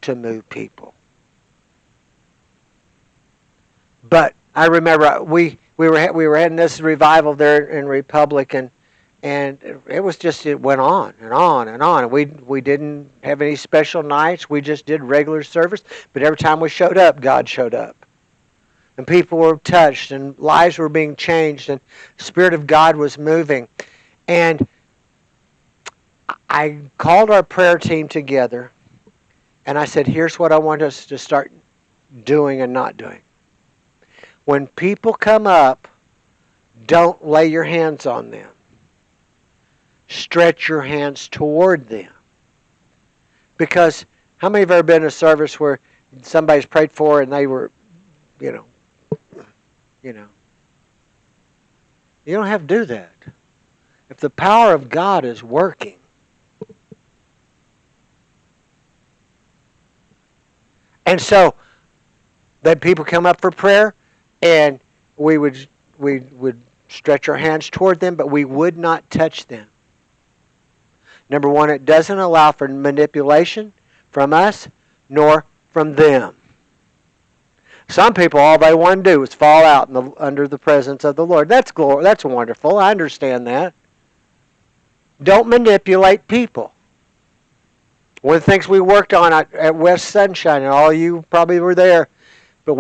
to move people. But I remember we were having this revival there in Republic, and it was just, it went on and on and on. We didn't have any special nights. We just did regular service. But every time we showed up, God showed up. And people were touched, and lives were being changed, and the Spirit of God was moving. And I called our prayer team together, and I said, here's what I want us to start doing and not doing. When people come up, don't lay your hands on them. Stretch your hands toward them. Because how many have ever been in a service where somebody's prayed for and they were, you know. You don't have to do that. If the power of God is working, and so then people come up for prayer, and we would stretch our hands toward them, but we would not touch them. Number one, it doesn't allow for manipulation from us nor from them. Some people, all they want to do is fall out under the presence of the Lord. That's glory. That's wonderful. I understand that. Don't manipulate people. One of the things we worked on at West Sunshine, and all you probably were there, but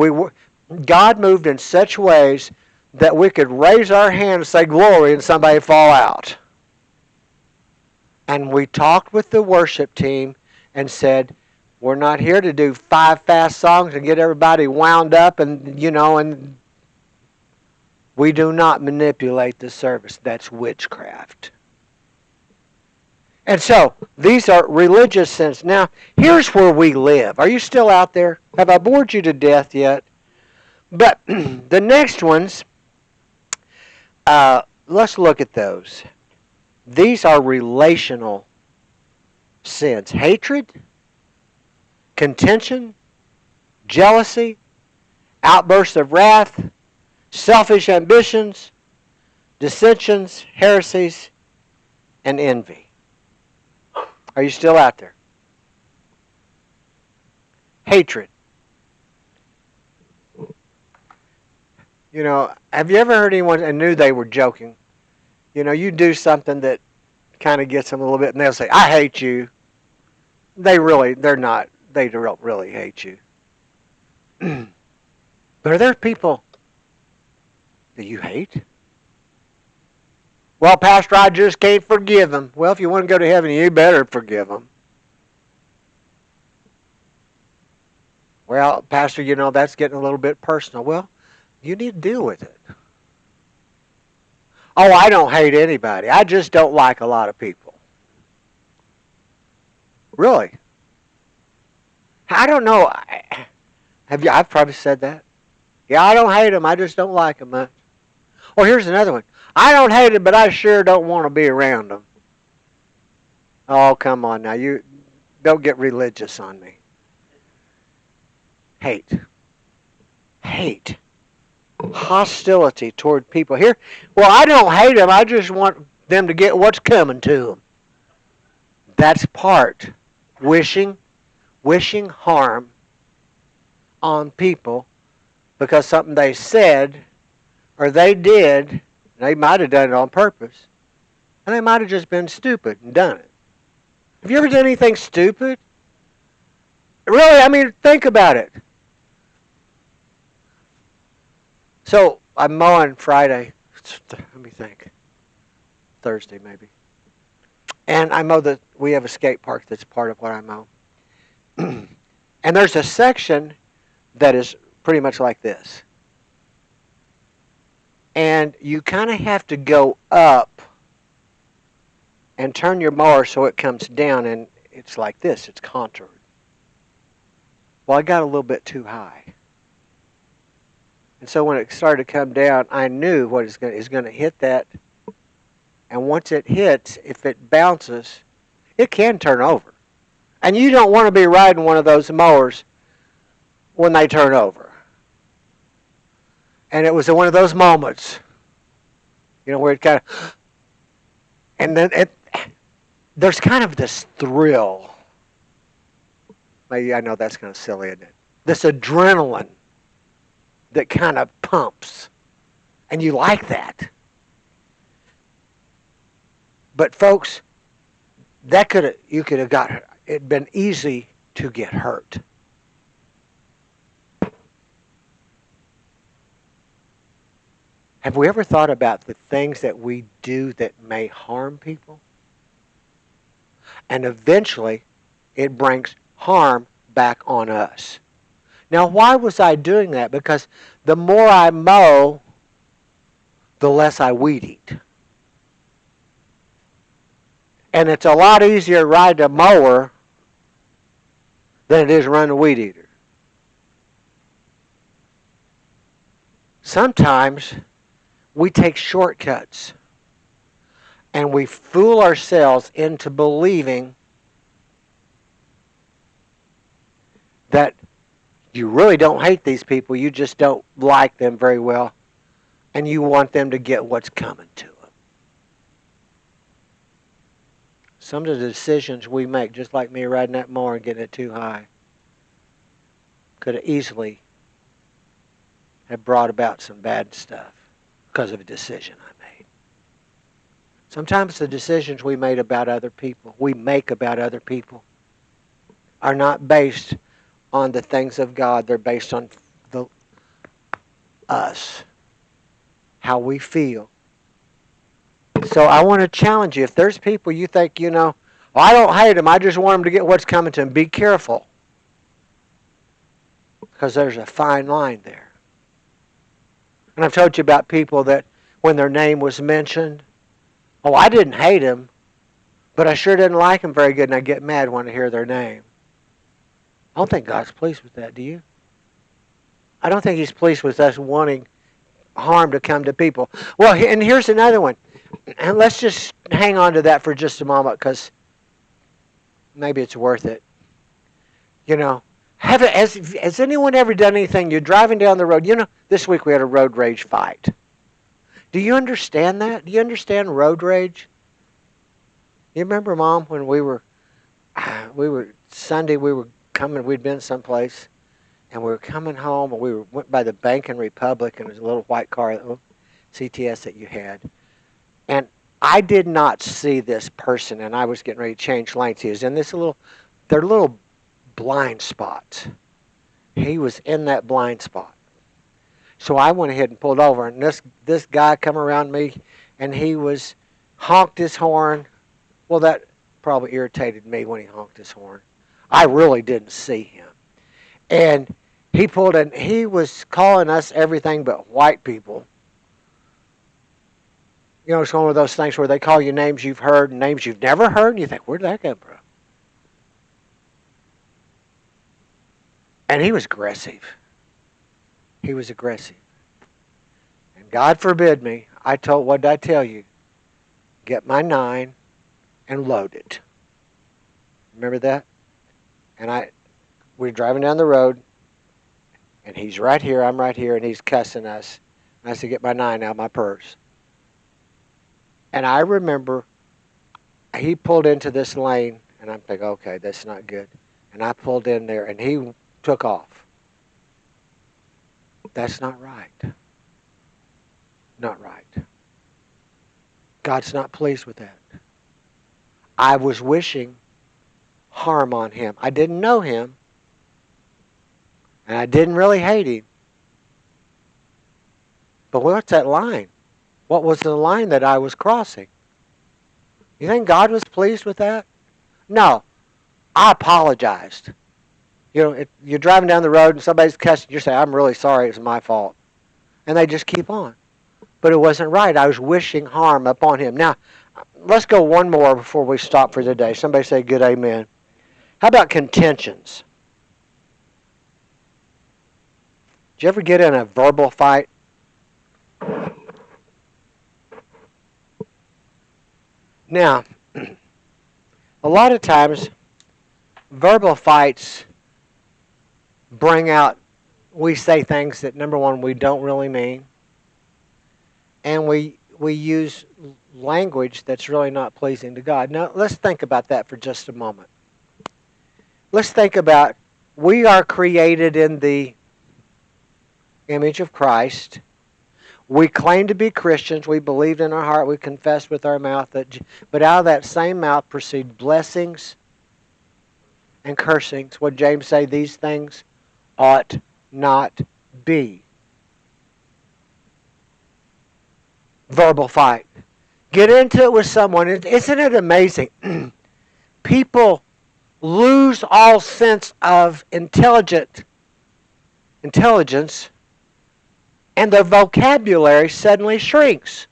God moved in such ways that we could raise our hand and say glory and somebody fall out. And we talked with the worship team and said, we're not here to do 5 fast songs and get everybody wound up, and and we do not manipulate the service. That's witchcraft. And so, these are religious sins. Now, here's where we live. Are you still out there? Have I bored you to death yet? But the next ones, let's look at those. These are relational sins. Hatred, contention, jealousy, outbursts of wrath, selfish ambitions, dissensions, heresies, and envy. Are you still out there? Hatred. Have you ever heard anyone and knew they were joking? You do something that kind of gets them a little bit, and they'll say, I hate you. They don't really hate you. But are there people that you hate? Well, Pastor, I just can't forgive them. Well, if you want to go to heaven, you better forgive them. Well, Pastor, that's getting a little bit personal. Well, you need to deal with it. Oh, I don't hate anybody. I just don't like a lot of people. Really? I don't know. I've probably said that. Yeah, I don't hate them. I just don't like them much. Oh, here's another one. I don't hate them, but I sure don't want to be around them. Oh, come on now. You don't get religious on me. Hate. Hostility toward people. Here, well, I don't hate them. I just want them to get what's coming to them. That's part. Wishing harm on people because something they said or they did, they might have done it on purpose, and they might have just been stupid and done it. Have you ever done anything stupid? Really, think about it. So, I'm mowing Friday. Let me think. Thursday, maybe. And I mow we have a skate park that's part of what I mow. And there's a section that is pretty much like this. And you kind of have to go up and turn your mower so it comes down, and it's like this. It's contoured. Well, I got a little bit too high. And so when it started to come down, I knew what is going to hit that. And once it hits, if it bounces, it can turn over. And you don't want to be riding one of those mowers when they turn over. And it was one of those moments, where it kind of, and then there's kind of this thrill Maybe I know that's kind of silly, isn't it? This adrenaline that kind of pumps. And you like that. But folks, you could have got it'd been easy to get hurt. Have we ever thought about the things that we do that may harm people? And eventually it brings harm back on us. Now, why was I doing that? Because the more I mow, the less I weed eat. And it's a lot easier to ride a mower than it is to run a weed eater. Sometimes we take shortcuts and we fool ourselves into believing that you really don't hate these people, you just don't like them very well, and you want them to get what's coming to them. Some of the decisions we make, just like me riding that mower and getting it too high, could have easily have brought about some bad stuff because of a decision I made. Sometimes the decisions we make about other people, are not based on the things of God. They're based on us, how we feel. So I want to challenge you. If there's people you think, well, I don't hate them, I just want them to get what's coming to them, be careful. Because there's a fine line there. And I've told you about people that when their name was mentioned, I didn't hate him, but I sure didn't like him very good, and I get mad when I hear their name. I don't think God's pleased with that, do you? I don't think He's pleased with us wanting harm to come to people. Well, and here's another one. And let's just hang on to that for just a moment, because maybe it's worth it. Has anyone ever done anything? You're driving down the road. This week we had a road rage fight. Do you understand that? Do you understand road rage? You remember, Mom, when we were Sunday, we were coming, we'd been someplace, and we were coming home, and we went by the Banking Republic, and there was a little white car, CTS that you had. And I did not see this person, and I was getting ready to change lanes. He was in their little blind spots. He was in that blind spot. So I went ahead and pulled over, and this guy come around me, and he honked his horn. Well, that probably irritated me when he honked his horn. I really didn't see him. And he pulled in, he was calling us everything but white people. It's one of those things where they call you names you've heard and names you've never heard, and you think, where did that come from? And he was aggressive. He was aggressive. And God forbid me, what did I tell you? Get my 9 and load it. Remember that? And we're driving down the road, and he's right here, I'm right here, and he's cussing us. And I said, get my 9 out of my purse. And I remember he pulled into this lane, and I'm thinking, okay, that's not good. And I pulled in there, and he took off. That's not right. Not right. God's not pleased with that. I was wishing harm on him. I didn't know him, and I didn't really hate him. But what's that line? What was the line that I was crossing? You think God was pleased with that? No. I apologized. You're driving down the road and somebody's cussing, you say, I'm really sorry, it was my fault. And they just keep on. But it wasn't right. I was wishing harm upon him. Now, let's go one more before we stop for today. Somebody say good amen. How about contentions? Did you ever get in a verbal fight? Now, a lot of times, verbal fights we say things that, number one, we don't really mean, and we use language that's really not pleasing to God. Now, let's think about that for just a moment. let's think about, we are created in the image of Christ. We claim to be Christians. We believed in our heart. We confessed with our mouth that, but out of that same mouth proceed blessings and cursings. What James say? These things ought not be. Verbal fight. Get into it with someone. Isn't it amazing? People lose all sense of intelligence, and their vocabulary suddenly shrinks.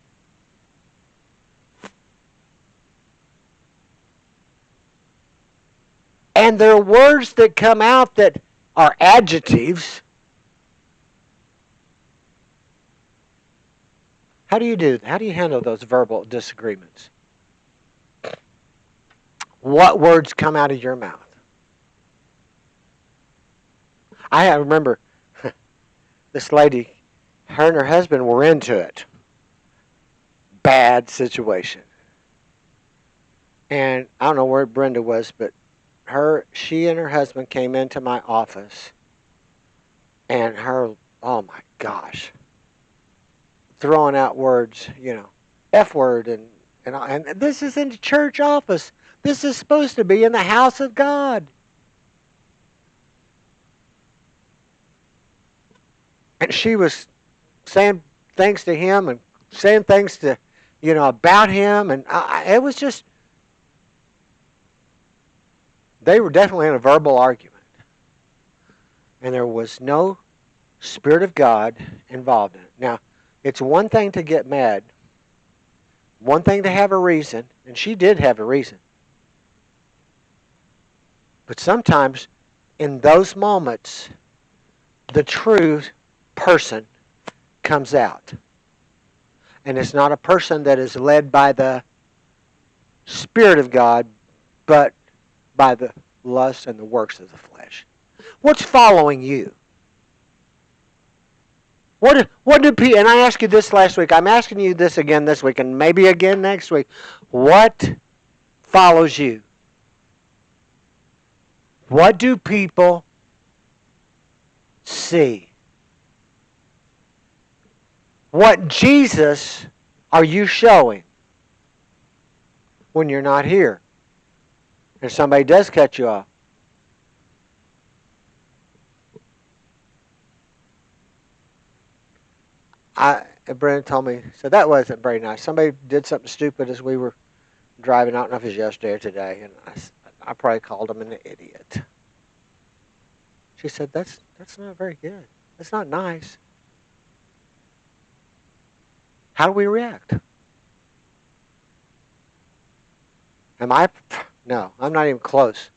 And there are words that come out that are adjectives. How do you do that? How do you handle those verbal disagreements? What words come out of your mouth? I remember this lady, her and her husband were into it. Bad situation. And I don't know where Brenda was, but she and her husband came into my office, and her, oh my gosh, throwing out words, F word, and this is in the church office. This is supposed to be in the house of God. And she was saying things to him and saying things to, about him, and it was just, they were definitely in a verbal argument. And there was no Spirit of God involved in it. Now, it's one thing to get mad, one thing to have a reason, and she did have a reason. But sometimes, in those moments, the true person comes out. And it's not a person that is led by the Spirit of God, but by the lust and the works of the flesh. What's following you? What do people, and I asked you this last week, I'm asking you this again this week, and maybe again next week. What follows you? What do people see? What Jesus are you showing when you're not here? And somebody does cut you off. Brandon told me, so that wasn't very nice. Somebody did something stupid as we were driving. I don't know if it was yesterday or today, and I probably called him an idiot. She said, that's not very good. That's not nice. How do we react? No, I'm not even close.